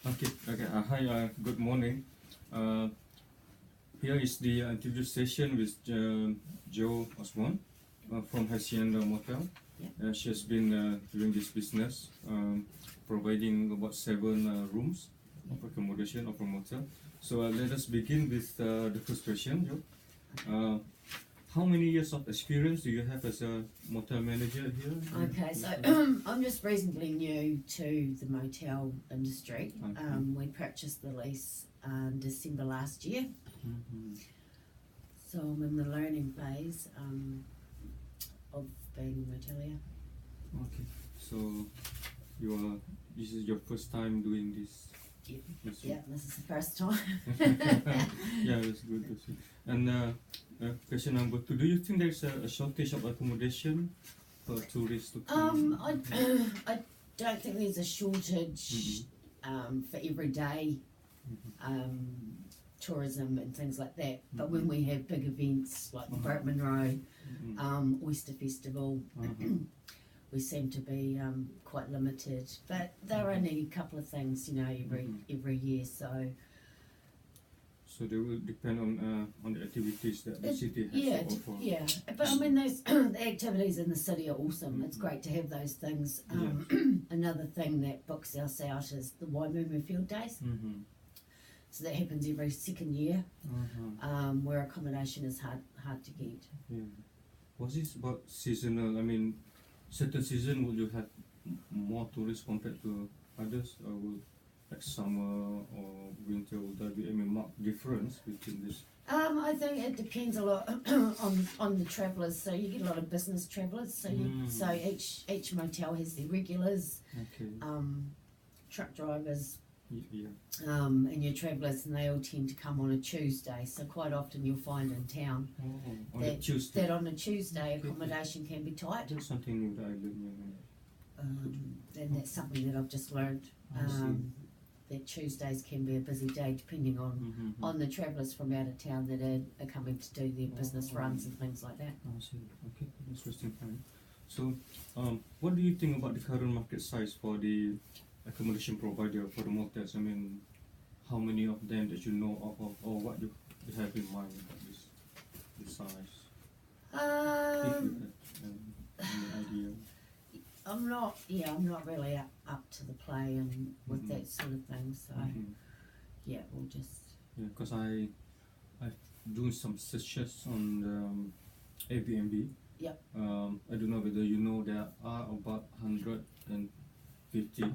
Okay. Hi, good morning. Uh, Here is the interview session with Joe Osborne from Hacienda Motel. Yeah. She has been doing this business, providing about 7 rooms of accommodation of a motel. So let us begin with the first question, Joe. How many years of experience do you have as a motel manager here? Okay, so I'm just reasonably new to the motel industry. Okay. We purchased the lease December last year, so I'm in the learning phase of being a motelier. Okay. So this is your first time doing this? Yeah, this is the first time. Yeah, that's good. That's good. And question number 2: do you think there's a shortage of accommodation for tourists to come? I don't think there's a shortage for everyday tourism and things like that. But when we have big events like the Boat Monroe, Oyster Festival, we seem to be quite limited. But there are only a couple of things, every year. So they will depend on the activities that the city has to offer. Yeah. But I mean, those the activities in the city are awesome. It's great to have those things. Another thing that books us out is the Waimumu Field Days. So that happens every second year, where accommodation is hard to get. Yeah. Was this about seasonal? I mean, certain season will you have more tourists compared to others, or will like summer or winter, will there be any marked difference between this? I think it depends a lot on the travellers. So you get a lot of business travellers. So each motel has their regulars, truck drivers, and your travellers, and they all tend to come on a Tuesday. So quite often you'll find in town that on a Tuesday accommodation can be tight. That's something new that I learned. And that's something that I've just learned. That Tuesdays can be a busy day depending on the travellers from out of town that are coming to do their business runs and things like that. I see. Okay, interesting point. So, what do you think about the current market size for the accommodation provider for the motels? I mean, how many of them that you know of, or what you have in mind about this size? If you have any idea. I'm not really up to the play and with that sort of thing. So we'll just. Yeah, because I doing some searches on Airbnb. Yep. I don't know whether you know there are about 150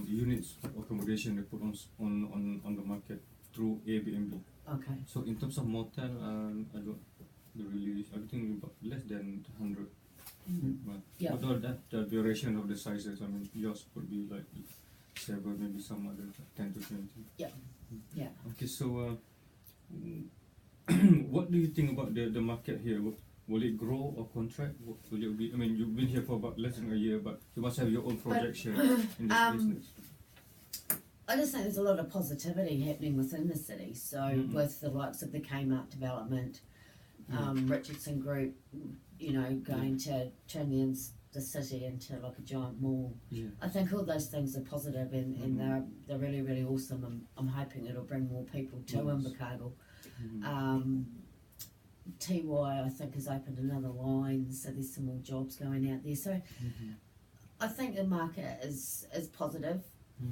units of accommodation they put on the market through Airbnb. Okay. So in terms of motel, I think about less than 100. Although that the duration of the sizes, I mean, yours could be like 7, maybe some other 10 to 20. Yeah. Okay, so what do you think about the market here? Will it grow or contract? Will it be? I mean, you've been here for about less than a year, but you must have your own projection in this business. I just think there's a lot of positivity happening within the city. So with the likes of the Kmart development, Richardson Group, going to turn the city into like a giant mall. I think all those things are positive and they're really, really awesome. I'm hoping it'll bring more people to Invercargill. TY, I think, has opened another line, so there's some more jobs going out there. So I think the market is positive,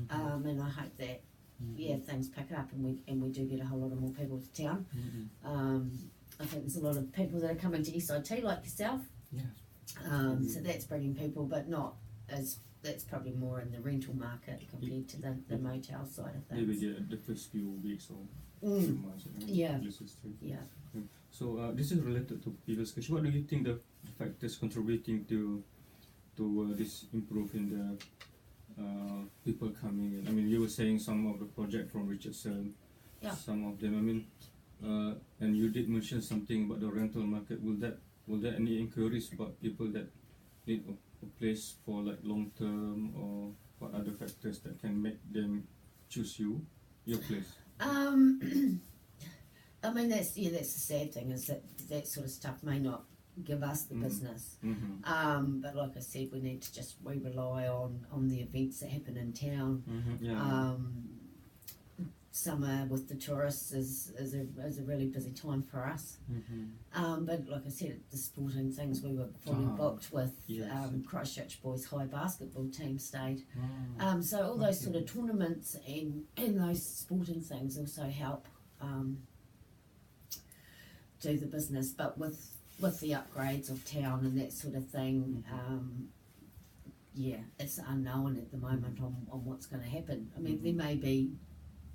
and I hope that things pick up and we do get a whole lot of more people to town. I think there's a lot of people that are coming to SIT like yourself. So that's bringing people, but not as that's probably more in the rental market compared to the motel side of things. Maybe the first few weeks or few months. So this is related to previous question. What do you think the factors contributing to this improvement in the people coming in? I mean, you were saying some of the project from Richardson, some of them. I mean, and you did mention something about the rental market. Will there any inquiries about people that need a place for like long term, or what other factors that can make them choose your place? I mean, that's the sad thing is that sort of stuff may not give us the business. Mm-hmm. But like I said, we rely on the events that happen in town. Mm-hmm. Yeah. Summer with the tourists is a really busy time for us. Mm-hmm. But like I said, the sporting things, we were fully booked with Yes. Christchurch Boys High basketball team stayed. Oh. So all those sort of tournaments and those sporting things also help do the business. But with the upgrades of town and that sort of thing, yeah, it's unknown at the moment on what's going to happen. I mean, there may be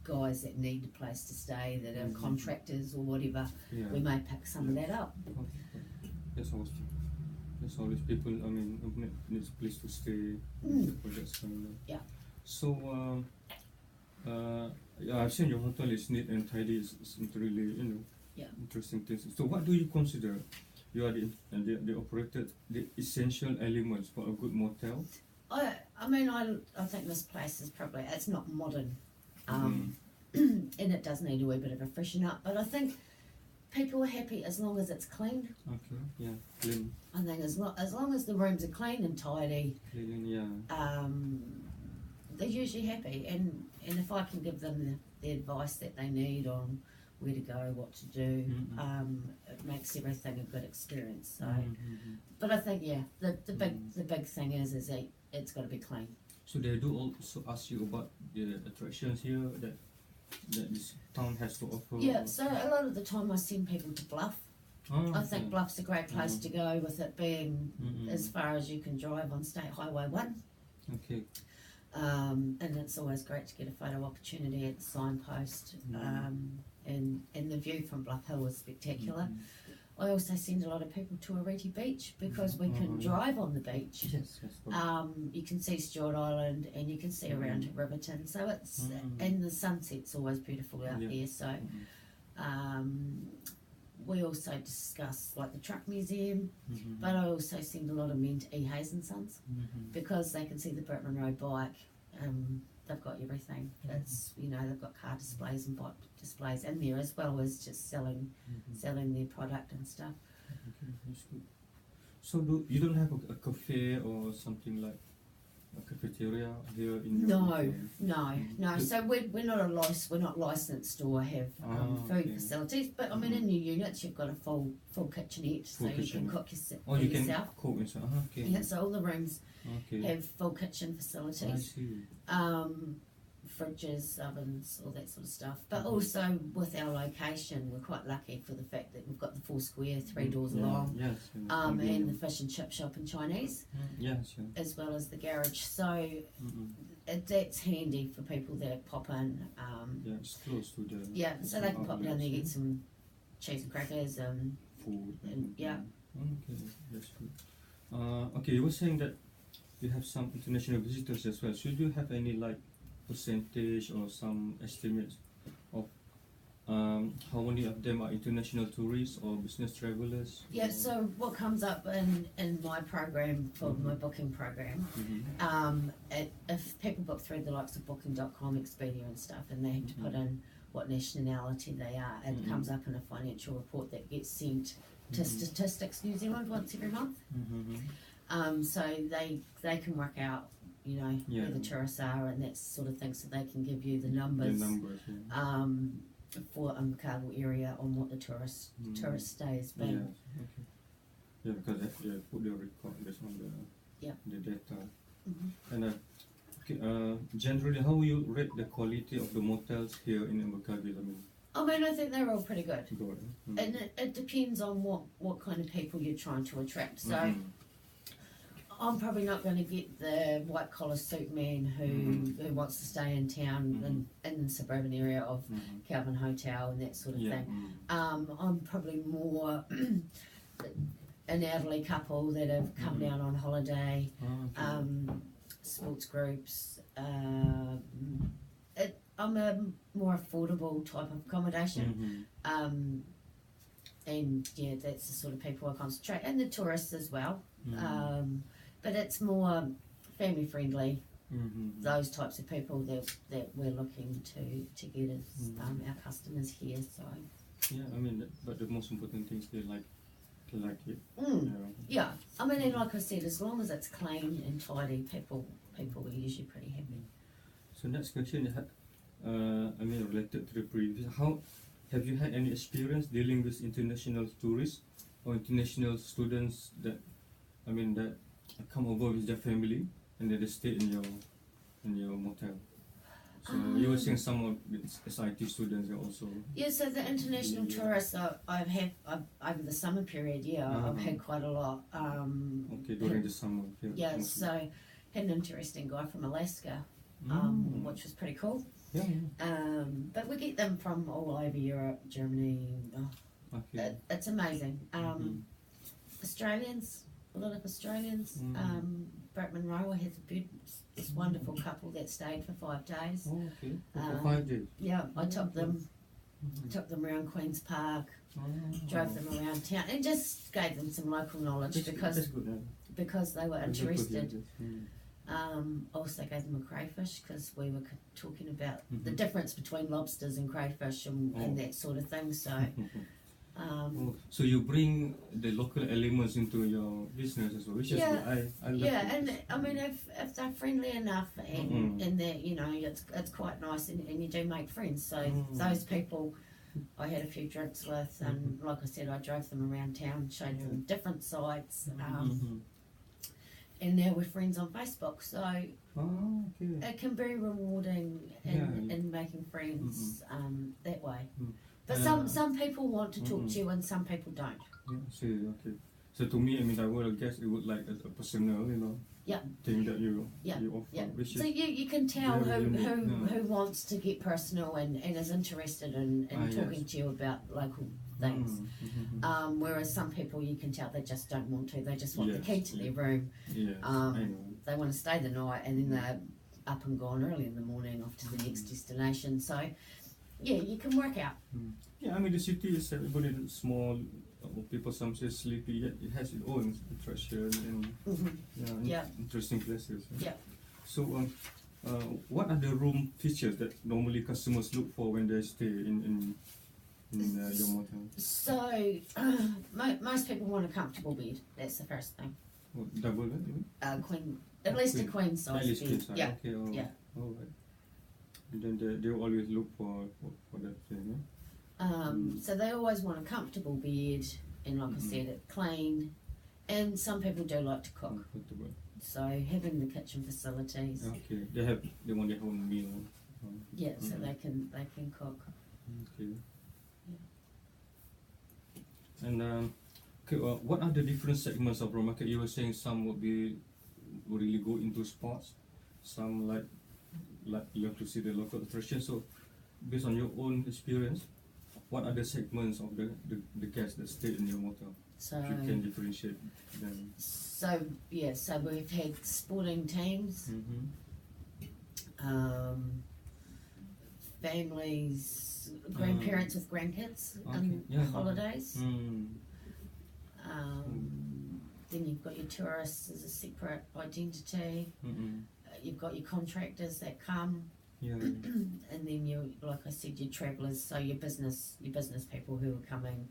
guys that need a place to stay that are contractors or whatever. Yeah. We may pick some of that up. There's always people. I mean, needs a place to stay. The projects coming up. Yeah. So yeah, I've seen your hotel is neat and tidy. It's really interesting things. So what do you consider? You are the operator, the essential elements for a good motel. I mean, I think this place is probably, it's not modern. And it does need a wee bit of a freshen up, but I think people are happy as long as it's clean. Okay, yeah, clean. I think as long as the rooms are clean and tidy, Clean, yeah. they're usually happy. And if I can give them the advice that they need on where to go, what to do, it makes everything a good experience. So, but I think the big thing is that it's got to be clean. So they do also ask you about the attractions here that this town has to offer? Yeah, so a lot of the time I send people to Bluff. I think Bluff's a great place to go, with it being as far as you can drive on State Highway 1. Okay. And it's always great to get a photo opportunity at the signpost. And the view from Bluff Hill is spectacular. I also send a lot of people to Arete Beach because we can drive on the beach. Yes, you can see Stewart Island and you can see around to Riverton. So it's and the sunset's always beautiful out there. So we also discuss like the truck museum, but I also send a lot of men to E. Hayes and Sons because they can see the Britman Road bike. They've got everything. It's they've got car displays and bike displays in there as well as just selling their product and stuff. Okay, that's good. So you don't have a cafe or something like a cafeteria here in your No. So we're not licensed or have food facilities. But I mean, in your units you've got a full kitchenette, so you can cook yourself. You can cook yourself. Okay. Yeah, so all the rooms have full kitchen facilities. I see. Fridges, ovens, all that sort of stuff. But also with our location, we're quite lucky for the fact that we've got the 4 square, 3 doors long, and the fish and chip shop and Chinese, as well as the garage. So that's handy for people that pop in. It's close to the. Yeah, so they can pop down there, get some cheese and crackers and food. Okay, that's good. Okay, you were saying that you have some international visitors as well. So do you have any like percentage or some estimates of how many of them are international tourists or business travelers? Yeah, so what comes up in my program, for my booking program, if people book through the likes of booking.com, Expedia and stuff, and they have to put in what nationality they are, it comes up in a financial report that gets sent to Statistics New Zealand once every month. So they can work out where the tourists are and that sort of thing, so they can give you the numbers, for Invercargill area on what the tourist stay has been. Because they put the record based on the data. And generally, how will you rate the quality of the motels here in Invercargill? I think they're all pretty good. Good. And it depends on what kind of people you're trying to attract. So I'm probably not going to get the white collar suit man who wants to stay in town in the suburban area of Calvin Hotel and that sort of thing. I'm probably more an elderly couple that have come down on holiday, sports groups. I'm a more affordable type of accommodation. And that's the sort of people I concentrate, and the tourists as well. But it's more family friendly, those types of people that we're looking to get as our customers here. So but the most important thing is they like like it. Yeah, I mean, and like I said, as long as it's clean and tidy, people are usually pretty happy. So next question, I mean related to the previous, how have you had any experience dealing with international tourists or international students that, I mean, that come over with their family and then they stay in your motel? So you were saying some of the SIT students are also. Yeah, so the international tourists I've had over the summer period, I've had quite a lot. Okay, during the summer. Yeah, so had an interesting guy from Alaska, which was pretty cool. Yeah. But we get them from all over Europe, Germany. Okay. It's amazing. Australians, a lot of Australians. Bratman Rowa has this wonderful couple that stayed for 5 days. Oh, okay. For 5 days. Yeah, I took them around Queen's Park, drove them around town, and just gave them some local knowledge because they were interested. Also gave them a crayfish because we were talking about the difference between lobsters and crayfish and that sort of thing. So. So you bring the local elements into your business as well, which is good. I love and I mean if they're friendly enough and they're, you know, it's quite nice and you do make friends. So those people I had a few drinks with, and like I said, I drove them around town, showed them different sites, and now we're friends on Facebook. So it can be rewarding in making friends that way. But some people want to talk to you and some people don't. Yeah, see, okay. So to me, I mean, I would guess it would like a personal, you know, thing that you offer. Yeah. Which So you can tell who wants to get personal and is interested in talking to you about local things. Whereas some people you can tell they just don't want to. They just want the key to their room. Yes, I know. They want to stay the night and then they're up and gone early in the morning off to the next destination. So yeah, you can work out. Yeah, I mean the city is everybody is small. People some say sleepy. Yet it has its own attraction and interesting places. Yeah. So what are the room features that normally customers look for when they stay in your motel? So most people want a comfortable bed. That's the first thing. What, double bed? You mean? Queen, at least a queen size at least bed. queen size. Yeah. Okay. All right. And then they always look for that thing. So they always want a comfortable bed, and like I said, it's clean. And some people do like to cook. So having the kitchen facilities. Okay, they want their own meal. So they can cook. Okay. Yeah. And okay, what are the different segments of room market? You were saying some would really go into sports, some like you have to see the local attraction. So based on your own experience, what are the segments of the guests that stay in your motel? So you can differentiate them. So we've had sporting teams, families, grandparents with grandkids on holidays. Then you've got your tourists as a separate identity. You've got your contractors that come, and then you, like I said, your travellers. So your business people who are coming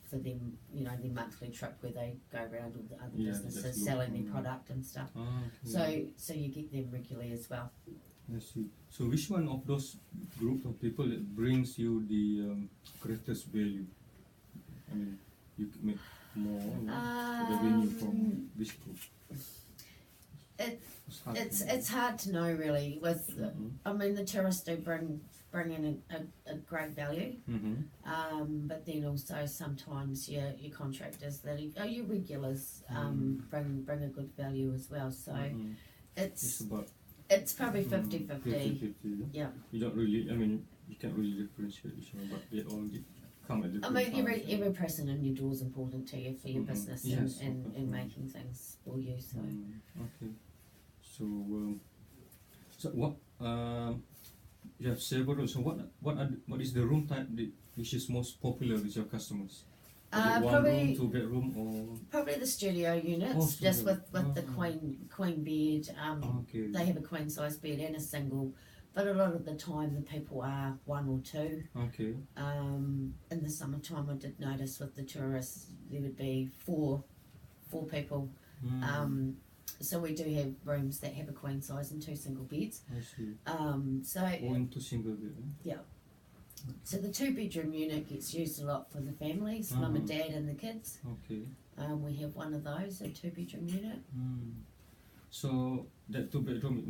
for them, you know, their monthly trip where they go around all the other businesses selling their product and stuff. So you get them regularly as well. I see. So which one of those group of people that brings you the greatest value? I mean, you can make more revenue from this group. It's hard to know really. With I mean, the tourists do bring in a great value, but then also sometimes your contractors that are your regulars bring a good value as well. So it's probably 50-50. Yeah. You don't really. I mean, you can't really differentiate each other, but they all come at different times. Every person in your door is important to you for your business and making things for you. So okay. So what you have several. So what is the room type which is most popular with your customers? One room, 2 bedroom, or probably the studio units, just with the queen bed. They have a queen size bed and a single but a lot of the time the people are one or two. Okay. In the summertime, I did notice with the tourists there would be four people. So we do have rooms that have a queen size and 2 single beds. I see. So Or into single bed. yeah. So the 2-bedroom unit gets used a lot for the families, mum and dad and the kids. Okay. We have one of those, a 2-bedroom unit. So that 2 bedroom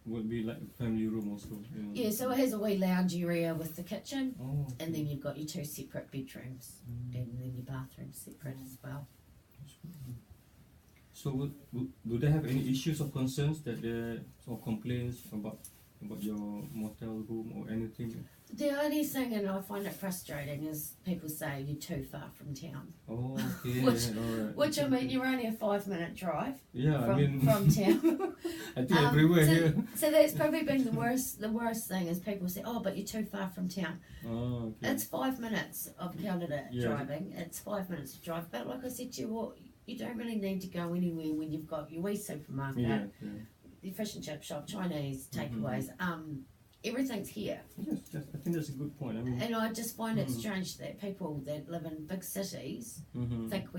will be like a family room also. Yeah, so it has a wee lounge area with the kitchen, Oh. Okay. and then you've got your 2 separate bedrooms, and then your bathroom separate as well. So do they have any issues or concerns that they or complaints about your motel room or anything? The only thing, and I find it frustrating, is people say you're too far from town. Oh, okay. Alright. Which I mean, you're only a 5-minute drive Yeah, from, I mean, from town. I think everywhere so, here. So that's probably been the worst. The worst thing is people say, "Oh, but you're too far from town." Oh, okay. It's 5 minutes. I've counted it Yeah. driving. It's 5 minutes to drive. But like I said to you, well, you don't really need to go anywhere when you've got your wee supermarket, Yeah. your fish and chip shop, Chinese takeaways. Everything's here. Yes, I think that's a good point. I mean, And I just find it strange that people that live in big cities think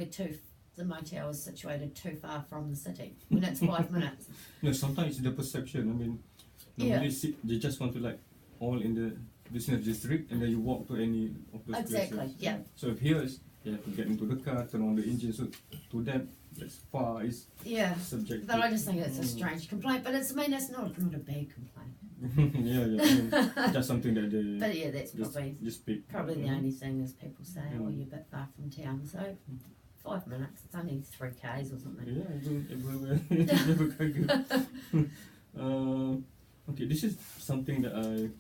the motel is situated too far from the city when it's 5 minutes. no, sometimes it's the perception. I mean, normally they just want to like all in the business district, and then you walk to any of those Exactly, places. yeah. So if here is you have to get into the car, turn on the engine. So to them, that's far. It's Yeah. subjective. But I just think it's a strange complaint. But it's not a bad complaint. yeah. I mean, that's something that they But yeah, that's just pick. probably the only thing is people say, "Oh, you're a bit far from town." So 5 minutes. It's only 3 k's or something. Yeah, I do everywhere. Never can go. Okay, this is something that I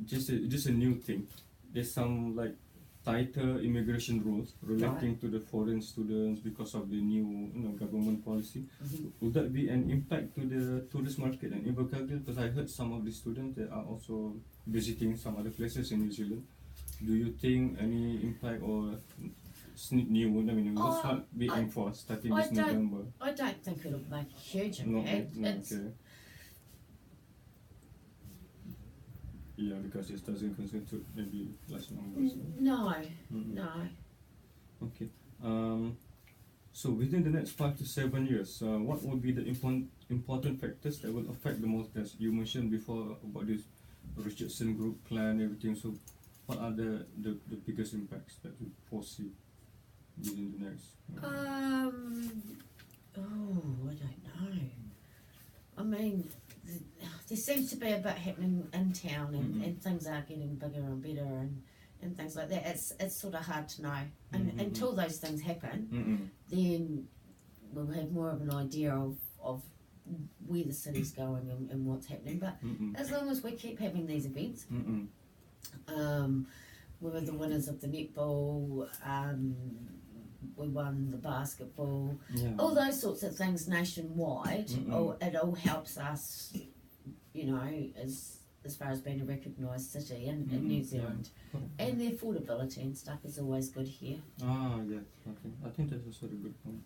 just a new thing. There's some like tighter immigration rules relating to the foreign students because of the new government policy. Would that be an impact to the tourist market in Invercargill? Because I heard some of the students that are also visiting some other places in New Zealand. Do you think any impact or new? I mean, it will not be enforced starting this November. I don't think it'll make a huge No, impact. okay. Yeah, because it doesn't constitute maybe less numbers. No. Okay. So within the next 5 to 7 years, what would be the important factors that will affect the most? As you mentioned before about this Richardson Group plan, everything. So, what are the biggest impacts that you foresee within the next? I don't know. I mean, there seems to be a bit happening in town, and things are getting bigger and better, and things like that. It's sort of hard to know, and until those things happen, then we'll have more of an idea of where the city's going and what's happening. But as long as we keep having these events, we were the winners of the netball. We won the basketball, all those sorts of things nationwide. It all helps us, as far as being a recognised city in New Zealand, and the affordability and stuff is always good here. Yes, I think that's also a good point.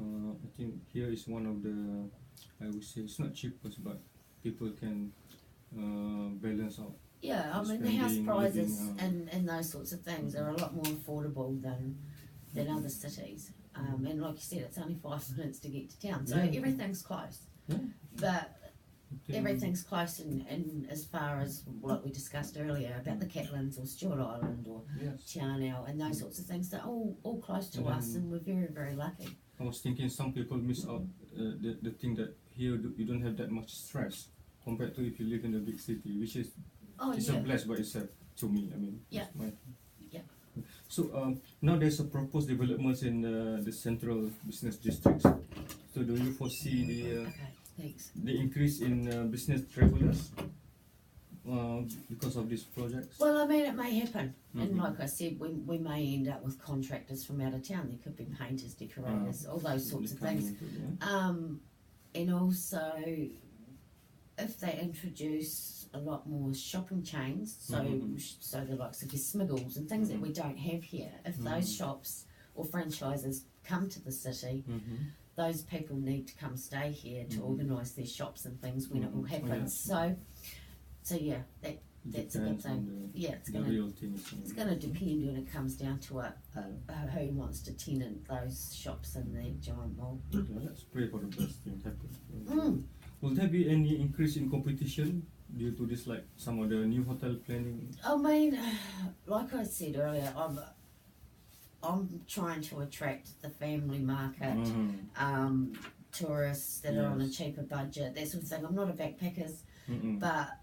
I think here is one of the, I would say it's not cheapest, but people can balance out. Yeah, I mean the house prices and those sorts of things are a lot more affordable than other cities. And like you said, it's only 5 minutes to get to town, so everything's close. But everything's close in as far as what we discussed earlier about the Catlins or Stewart Island or Tianao and those sorts of things. They're all close to us, and we're very, very lucky. I was thinking some people miss out the thing that here you don't have that much stress compared to if you live in a big city, which is it's a blessed by itself to me. I mean, So now there's a proposed developments in the central business districts. So do you foresee the increase in business travelers because of these projects? Well, I mean, it may happen, and like I said, we may end up with contractors from out of town. There could be painters, decorators, all those sorts of things. And also, if they introduce a lot more shopping chains, so the likes of your Smiggles and things that we don't have here, if those shops or franchises come to the city, those people need to come stay here to organise their shops and things when it all happens. So So yeah, that's a good Depends on thing. Yeah, it's the gonna real things. it's gonna depend when it comes down to it, who wants to tenant those shops in the giant mall. Yeah, let's pray for the best thing happen. Mm. Will there be any increase in competition due to this, like some of the new hotel planning? I mean, like I said earlier, I'm trying to attract the family market, tourists that are on a Yes. cheaper budget, that sort of thing. I'm not a backpackers, Mm-mm. but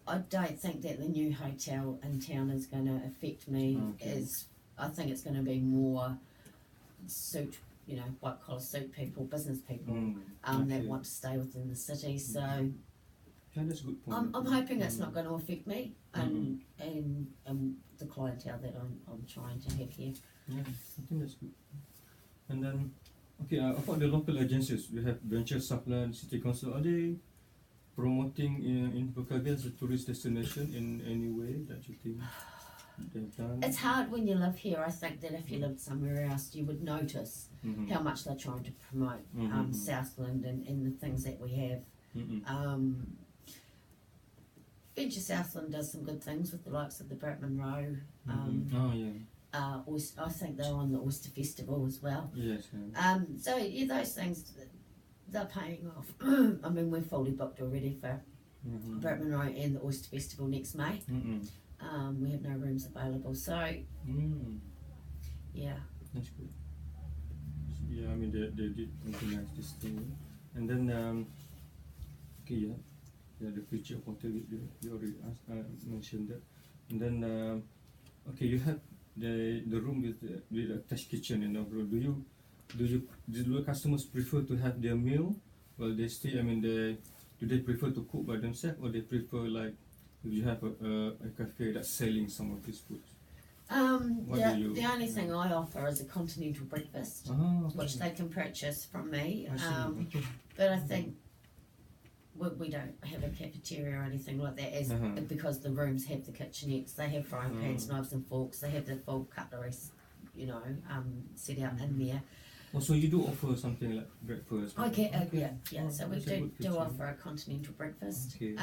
I don't think that the new hotel in town is going to affect me. Okay. I think it's going to be more suit, white collar suit people, business people, that Okay. want to stay within the city. So Yeah, that's a good point. I'm hoping it's not going to affect me and the clientele that I'm trying to have here. Yeah, I think that's good. And then, okay, about the local agencies, we have Venture Supplement, City Council. Are they promoting in Purkaga as a tourist destination in any way that you think they've done? It's hard when you live here. I think that if you lived somewhere else, you would notice how much they're trying to promote Southland and the things that we have. Venture Southland does some good things with the likes of the Bratman Row. Oh yeah. I think they're on the Oyster Festival as well. Yes. Yeah. So yeah, those things, they're paying off. I mean, we're fully booked already for Bratman Row and the Oyster Festival next May. We have no rooms available, so yeah. That's good. Yeah, I mean they did organize this thing, and then okay, yeah, the future of hotel you already mentioned that, and then okay, you have the room with the attached kitchen, Do the customers prefer to have their meal while they stay? I mean, do they prefer to cook by themselves, or they prefer like if you have a cafe that's selling some of these foods? The only thing I offer is a continental breakfast, which they can purchase from me. I see. Okay. But I think we don't have a cafeteria or anything like that, because the rooms have the kitchenettes. They have frying pans, knives and forks. They have the full cutlery, set out in there. Oh, so you do offer something like breakfast? Okay, yeah. So we that's a good do kitchen. offer a continental breakfast. Okay.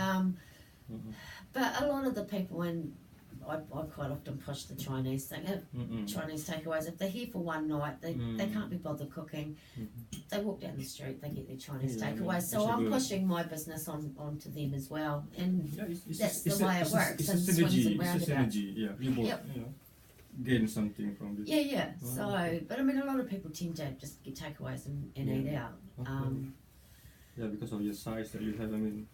But a lot of the people, I quite often push the Chinese thing. Chinese takeaways. If they're here for one night, they can't be bothered cooking. They walk down the street, they get their Chinese takeaways. So I'm pushing my business onto them as well, and that's the way it works. It's a and swings and synergy. roundabouts. Yeah, you both gain something from this. Yeah. So, but I mean, a lot of people tend to just get takeaways and eat out. Okay. Yeah, because of your size that you have. I mean,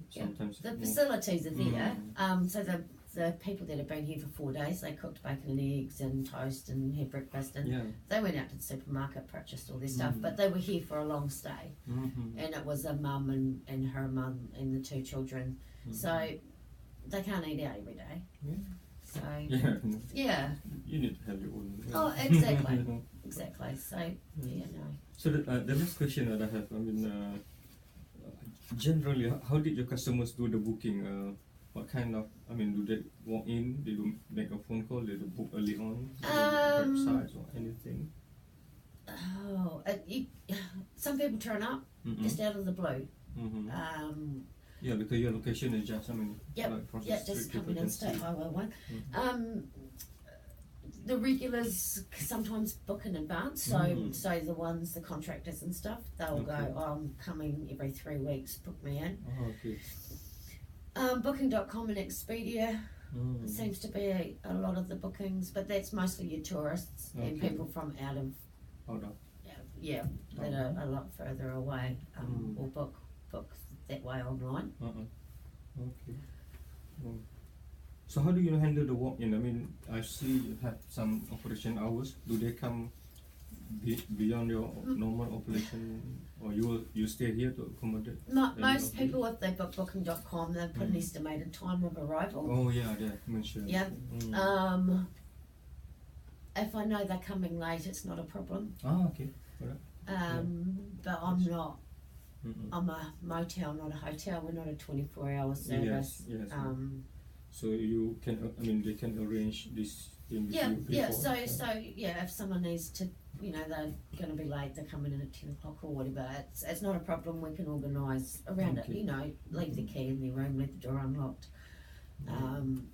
sometimes the facilities are there. So the people that have been here for 4 days, they cooked bacon and eggs and toast and had breakfast, and they went out to the supermarket, purchased all their stuff, but they were here for a long stay. And it was a mum and her mum and the 2 children, so they can't eat out every day. So you need to have your own. Oh, exactly. So So the next question that I have, I mean, generally, how did your customers do the booking? What kind of, I mean, do they walk in? They do make a phone call? They do book early on? Websites or anything? Some people turn up just out of the blue. Yeah, because your location is just, I mean, across the street, just people coming can in State see. Highway 1. The regulars sometimes book in advance, so the ones, the contractors and stuff, they'll go, I'm coming every 3 weeks, book me in. Okay. Booking.com and Expedia seems to be a lot of the bookings, but that's mostly your tourists and people from out of that are a lot further away, will book that way online. Okay. So how do you handle the walk-in? I mean, I see you have some operation hours. Do they come beyond your normal operation, or you stay here to accommodate? Most people, if they book Booking.com, they put an estimated time of arrival. Oh yeah, they mentioned. Yeah. If I know they're coming late, it's not a problem. Okay. But I'm not. I'm a motel, not a hotel. We're not a 24-hour service. Yes. So you can, I mean, they can arrange this thing with Yeah, you yeah. before. So yeah, if someone needs to, you know, they're going to be late, they're coming in at 10 o'clock or whatever. It's not a problem. We can organise around it. Okay. You know, leave the key in their room, leave the door unlocked.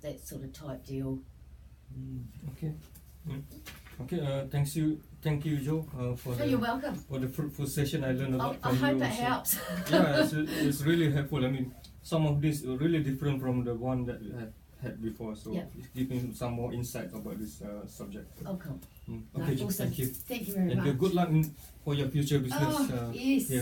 That sort of type deal. Okay. Okay. Thank you, Joe, for So you're welcome. for the fruitful session. I learned a lot I from hope you. it So- helps. Yeah, it's really helpful. I mean, some of this are really different from the one that we had before. So Yeah. it's giving some more insight about this subject. Oh, cool. Mm. No, Okay, Joe, awesome. thank you. Thank you very And much. good luck for your future business. Oh, yes. here.